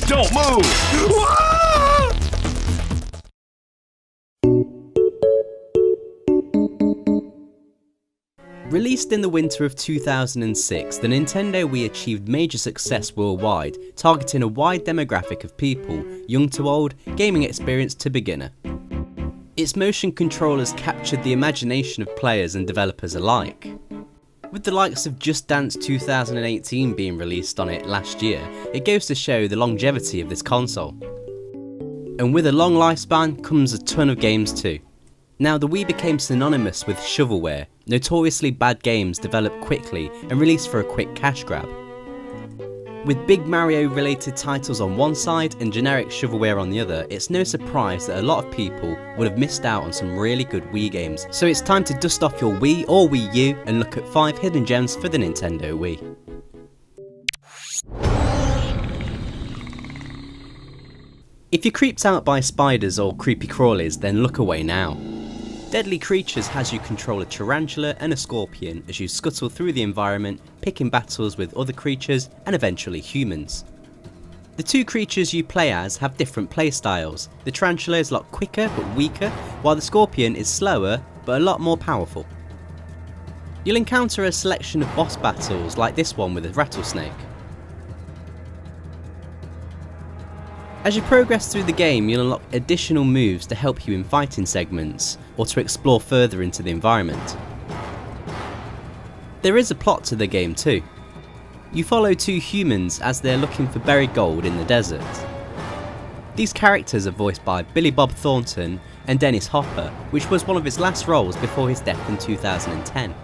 Don't move! Ah! Released in the winter of 2006, the Nintendo Wii achieved major success worldwide, targeting a wide demographic of people, young to old, gaming experience to beginner. Its motion controllers captured the imagination of players and developers alike. With the likes of Just Dance 2018 being released on it last year, it goes to show the longevity of this console. And with a long lifespan comes a ton of games too. Now, the Wii became synonymous with shovelware, notoriously bad games developed quickly and released for a quick cash grab. With big Mario related titles on one side and generic shovelware on the other, it's no surprise that a lot of people would have missed out on some really good Wii games. So it's time to dust off your Wii or Wii U and look at 5 hidden gems for the Nintendo Wii. If you're creeped out by spiders or creepy crawlies, then look away now. Deadly Creatures has you control a tarantula and a scorpion as you scuttle through the environment, picking battles with other creatures and eventually humans. The two creatures you play as have different playstyles. The tarantula is a lot quicker but weaker, while the scorpion is slower but a lot more powerful. You'll encounter a selection of boss battles like this one with a rattlesnake. As you progress through the game, you'll unlock additional moves to help you in fighting segments, or to explore further into the environment. There is a plot to the game too. You follow two humans as they're looking for buried gold in the desert. These characters are voiced by Billy Bob Thornton and Dennis Hopper, which was one of his last roles before his death in 2010.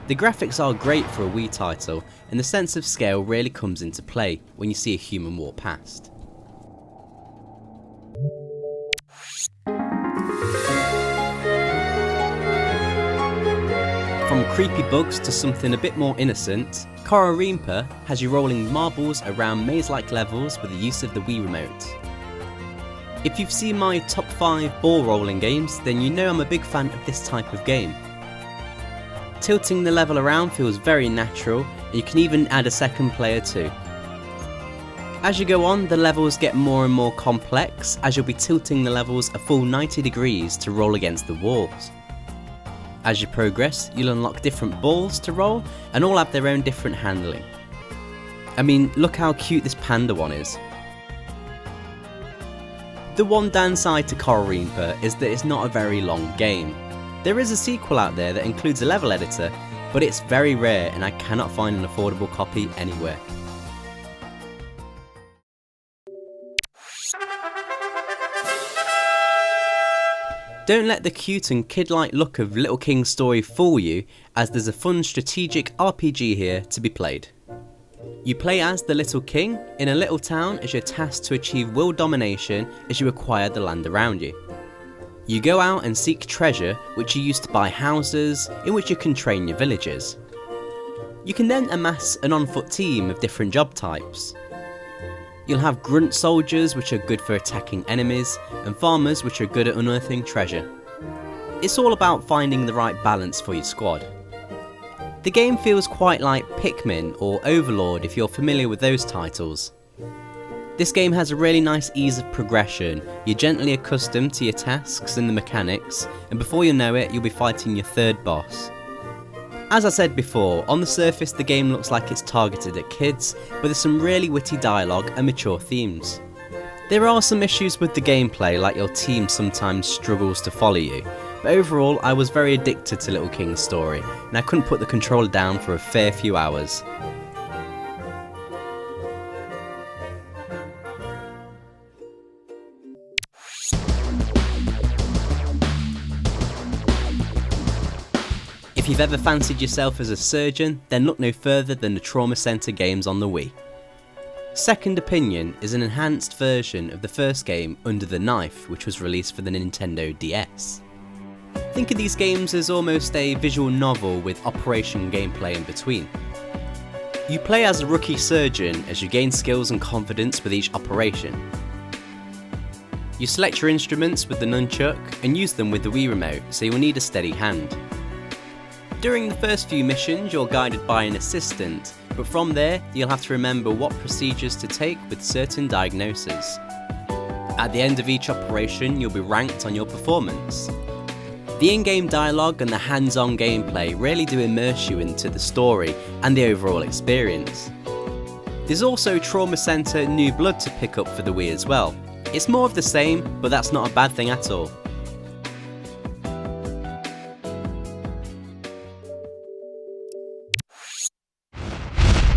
The graphics are great for a Wii title, and the sense of scale really comes into play when you see a human walk past. From creepy bugs to something a bit more innocent, Kororinpa has you rolling marbles around maze-like levels with the use of the Wii remote. If you've seen my top 5 ball rolling games, then you know I'm a big fan of this type of game. Tilting the level around feels very natural, and you can even add a second player too. As you go on, the levels get more and more complex as you'll be tilting the levels a full 90 degrees to roll against the walls. As you progress, you'll unlock different balls to roll, and all have their own different handling. I mean, look how cute this panda one is. The one downside to Kororinpa is that it's not a very long game. There is a sequel out there that includes a level editor, but it's very rare and I cannot find an affordable copy anywhere. Don't let the cute and kid-like look of Little King's Story fool you, as there's a fun strategic RPG here to be played. You play as the Little King in a little town as you're tasked to achieve world domination as you acquire the land around you. You go out and seek treasure, which you use to buy houses, in which you can train your villagers. You can then amass an on-foot team of different job types. You'll have grunt soldiers, which are good for attacking enemies, and farmers, which are good at unearthing treasure. It's all about finding the right balance for your squad. The game feels quite like Pikmin or Overlord if you're familiar with those titles. This game has a really nice ease of progression. You're gently accustomed to your tasks and the mechanics, and before you know it, you'll be fighting your third boss. As I said before, on the surface the game looks like it's targeted at kids, but there's some really witty dialogue and mature themes. There are some issues with the gameplay, like your team sometimes struggles to follow you, but overall I was very addicted to Little King's Story, and I couldn't put the controller down for a fair few hours. If you've ever fancied yourself as a surgeon, then look no further than the Trauma Center games on the Wii. Second Opinion is an enhanced version of the first game, Under the Knife, which was released for the Nintendo DS. Think of these games as almost a visual novel with operation gameplay in between. You play as a rookie surgeon as you gain skills and confidence with each operation. You select your instruments with the nunchuck and use them with the Wii remote, so you will need a steady hand. During the first few missions, you're guided by an assistant, but from there you'll have to remember what procedures to take with certain diagnoses. At the end of each operation you'll be ranked on your performance. The in-game dialogue and the hands-on gameplay really do immerse you into the story and the overall experience. There's also Trauma Center New Blood to pick up for the Wii as well. It's more of the same, but that's not a bad thing at all.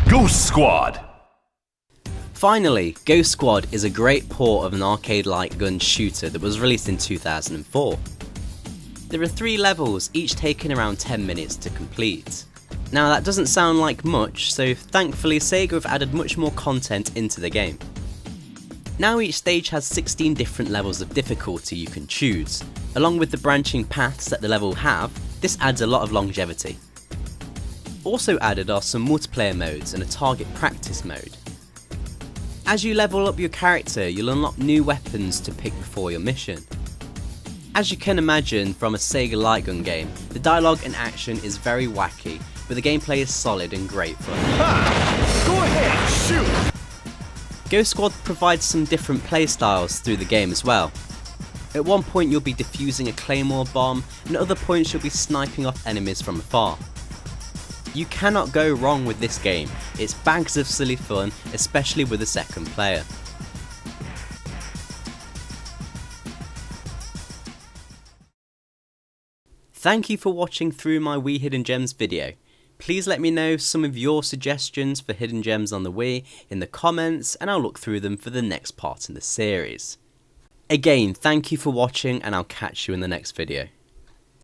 Ghost Squad! Finally, Ghost Squad is a great port of an arcade-like gun shooter that was released in 2004. There are 3 levels, each taking around 10 minutes to complete. Now that doesn't sound like much, so thankfully Sega have added much more content into the game. Now each stage has 16 different levels of difficulty you can choose. Along with the branching paths that the level have, this adds a lot of longevity. Also added are some multiplayer modes and a target practice mode. As you level up your character, you'll unlock new weapons to pick before your mission. As you can imagine from a Sega light gun game, the dialogue and action is very wacky, but the gameplay is solid and great fun. Go ahead, shoot! Ghost Squad provides some different playstyles through the game as well. At one point you'll be defusing a claymore bomb, and at other points you'll be sniping off enemies from afar. You cannot go wrong with this game, it's bags of silly fun, especially with a second player. Thank you for watching through my Wii Hidden Gems video. Please let me know some of your suggestions for hidden gems on the Wii in the comments and I'll look through them for the next part in the series. Again, thank you for watching and I'll catch you in the next video.